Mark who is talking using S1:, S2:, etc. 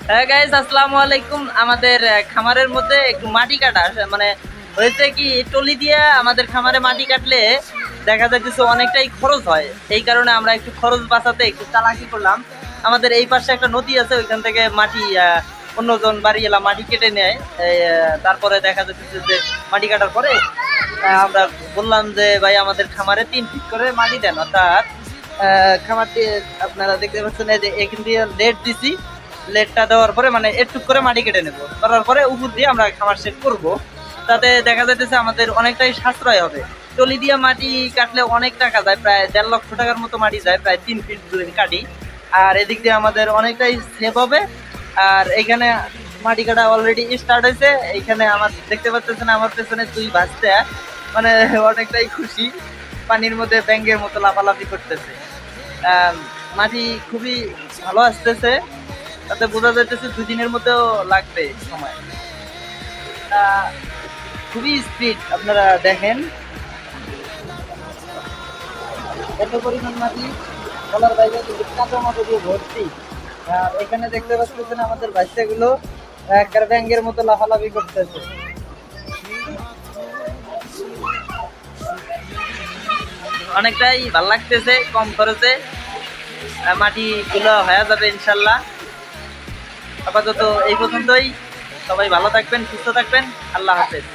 S1: হ্যাঁ গাইস, আসসালামু আলাইকুম। আমাদের খামারের মধ্যে একটু মাটি কাটা মানে হয়েছে কি, টলি দিয়ে আমাদের খামারে মাটি কাটলে দেখা যাচ্ছে অনেকটাই খরচ হয়। এই কারণে আমরা একটু খরচ বাঁচাতে একটু চালাকি করলাম। আমাদের এই পাশে একটা নদী আছে, ওইখান থেকে মাটি অন্যজন বাড়ি এলাম মাটি কেটে নেয়। তারপরে দেখা যাচ্ছে যে মাটি কাটার পরে আমরা বললাম যে ভাই আমাদের খামারে 3 ফিট করে মাটি দেন। অর্থাৎ খামারটি আপনারা দেখতে পাচ্ছেন যে এখান দিয়ে লেট দিছি। লেটটা দেওয়ার পরে মানে একটু করে মাটি কেটে নেব, করার পরে উপর দিয়ে আমরা খামার সেট করব। তাতে দেখা যাইতেছে আমাদের অনেকটাই সাশ্রয় হবে। টলি দিয়ে মাটি কাটলে অনেক টাকা যায়, প্রায় 1.5 লক্ষ টাকার মতো মাটি যায়, প্রায় 3 ফিট যদি কাটি। আর এদিক দিয়ে আমাদের অনেকটাই সেভ হবে। আর এইখানে মাটি কাটা অলরেডি স্টার্ট হয়েছে। এইখানে আমার দেখতে পাচ্ছেন আমার পেছনে 2 বাচ্চা, মানে অনেকটাই খুশি, পানির মধ্যে ব্যাঙ্গের মতো লাফালাফি করতেছে। মাটি খুবই ভালো আসতেছে, তাতে বোঝা যাইতেছে 2 দিনের মধ্যেও লাগবে সময়। খুবই স্পিড, আপনারা দেখেন এত পরিমাণ মাটি বলার বাইরে, কিন্তু কাঁচা মাটি দিয়ে ভর্তি। আর এখানে দেখতে পাচ্ছেন আমাদের বাচ্চাগুলো একটা ব্যাঙ্গের মতো লাফালাফি করতেছে। অনেকটাই ভালো লাগতেছে, কম খরচে মাটিগুলো হয়ে যাবে ইনশাল্লাহ। আপাতত এই পর্যন্তই। সবাই ভালো থাকবেন, সুস্থ থাকবেন। আল্লাহ হাফেজ।